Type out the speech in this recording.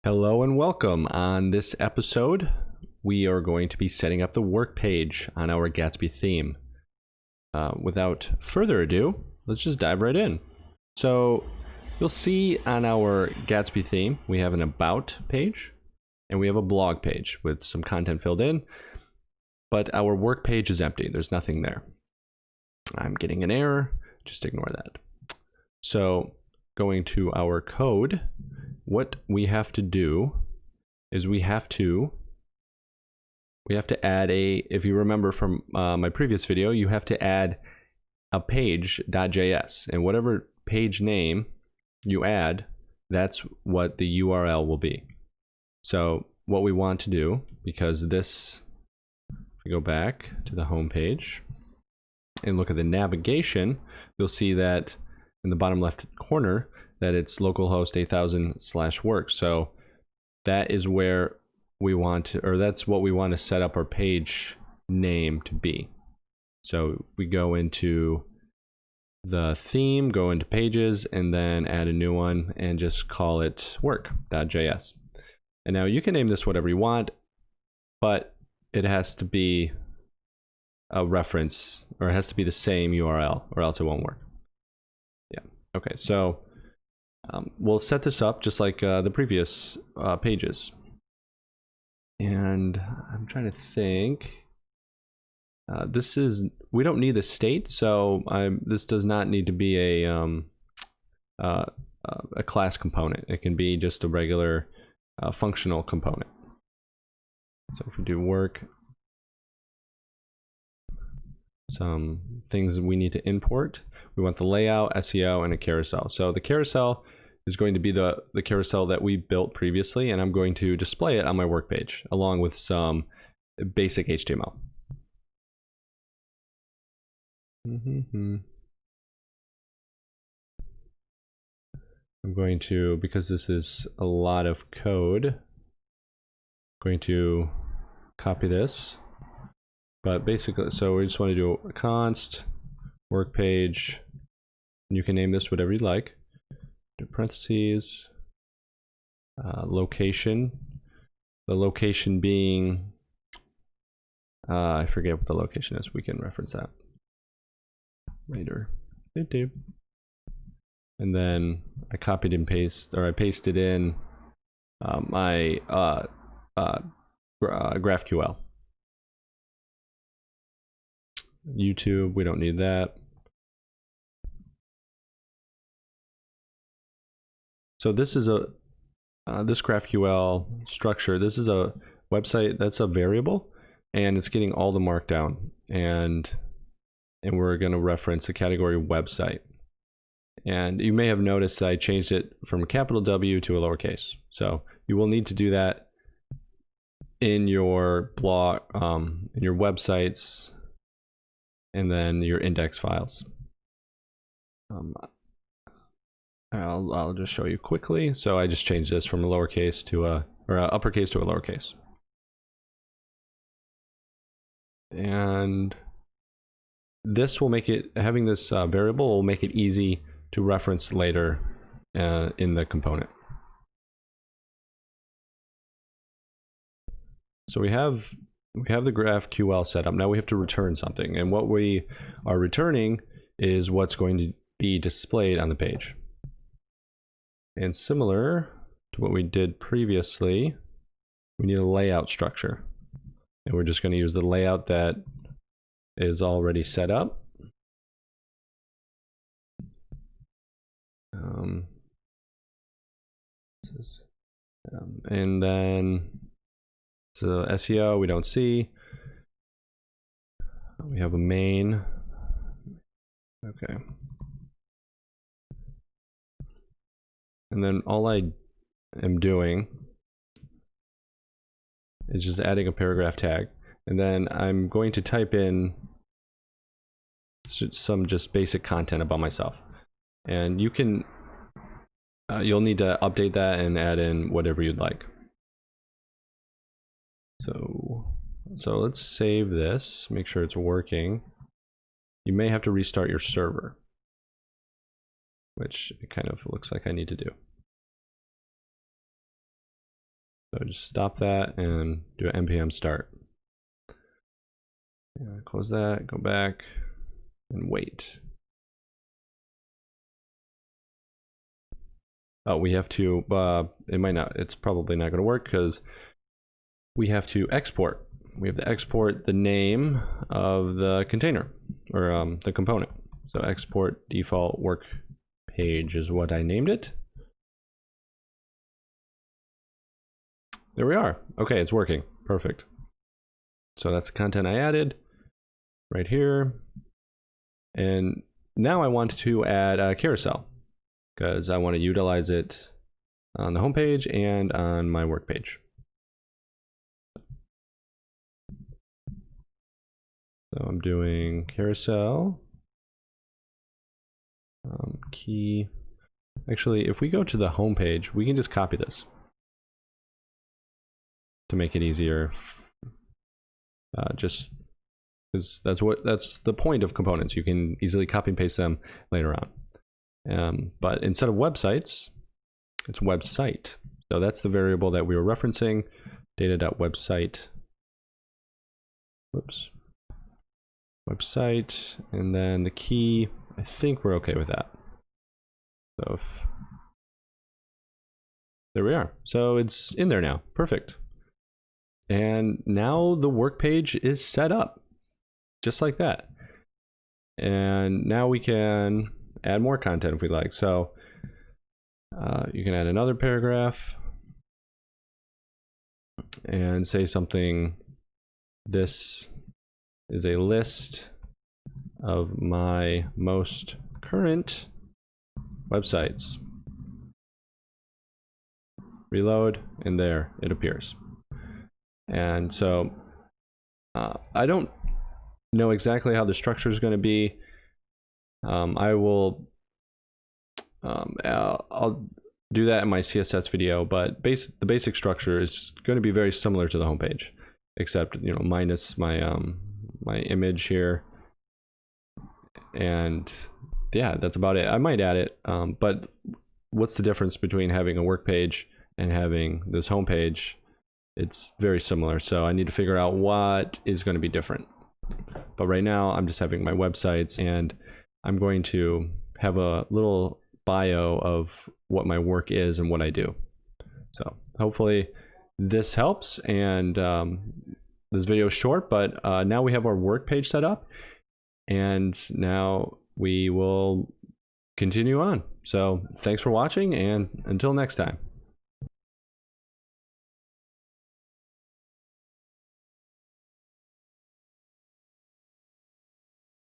Hello and welcome. On this episode, we are going to be setting up the work page on our Gatsby theme. Without further ado, let's just dive right in. So you'll see on our Gatsby theme, we have an about page and we have a blog page with some content filled in, but our work page is empty. There's nothing there. I'm getting an error, just ignore that. So going to our code, what we have to do is we have to add if you remember from my previous video, you have to add a page.js, and whatever page name you add, that's what the URL will be. So what we want to do, because this, if we go back to the home page and look at the navigation, you'll see that in the bottom left corner that it's localhost 8000/work. So that is where we want to, or that's what we want to set up our page name to be. So we go into the theme, go into pages, and then add a new one and just call it work.js. And now you can name this whatever you want, but it has to be a reference, or it has to be the same URL, or else it won't work. Yeah, okay, so we'll set this up just like the previous pages. And I'm trying to think. We don't need the state, so this does not need to be a class component. It can be just a regular functional component. So if we do work, some things we need to import. We want the layout, SEO, and a carousel. So the carousel is going to be the carousel that we built previously, and I'm going to display it on my work page along with some basic HTML. I'm going to, because this is a lot of code, I'm going to copy this. But basically, so we just want to do a const work page, and you can name this whatever you like. Do parentheses, location, the location being, I forget what the location is. We can reference that later. And then I copied and I pasted in my GraphQL. YouTube, we don't need that. So this is this GraphQL structure. This is a website that's a variable, and it's getting all the markdown, and we're going to reference the category website. And you may have noticed that I changed it from a capital W to a lowercase. So you will need to do that in your blog, in your websites, and then your index files. I'll just show you quickly. So I just changed this from a lowercase to a uppercase to a lowercase. And this will make it, having this variable will make it easy to reference later in the component. So we have the GraphQL set up. Now we have to return something, and what we are returning is what's going to be displayed on the page. And similar to what we did previously, we need a layout structure, and we're just going to use the layout that is already set up. And then so SEO we don't see. We have a main. Okay. And then all I am doing is just adding a paragraph tag. And then I'm going to type in some just basic content about myself. And you can, you'll need to update that and add in whatever you'd like. So let's save this, make sure it's working. You may have to restart your server, which it kind of looks like I need to do. So just stop that and do an npm start. Close that, go back, and wait. Oh, we have to, it might not, it's probably not going to work because we have to export. We have to export the name of the container, or the component. So export default work page is what I named it. There we are. Okay, it's working. Perfect. So that's the content I added right here. And now I want to add a carousel because I want to utilize it on the home page and on my work page. So I'm doing carousel key. Actually, if we go to the home page, we can just copy this to make it easier. Just because that's the point of components. You can easily copy and paste them later on. But instead of websites, it's website. So that's the variable that we were referencing, data.website. Whoops. Website, and then the key, I think we're okay with that. So there we are. So it's in there now. Perfect. And now the work page is set up just like that. And now we can add more content if we like. So you can add another paragraph and say something. This is a list of my most current websites. Reload, and there it appears. And so I don't know exactly how the structure is going to be. I'll do that in my CSS video, but the basic structure is going to be very similar to the homepage, except minus my my image here. And yeah, that's about it. I might add it, but what's the difference between having a work page and having this home page? It's very similar, so I need to figure out what is going to be different. But right now I'm just having my websites, and I'm going to have a little bio of what my work is and what I do. So hopefully this helps, and this video is short, but now we have our work page set up, and now we will continue on. So thanks for watching, and until next time.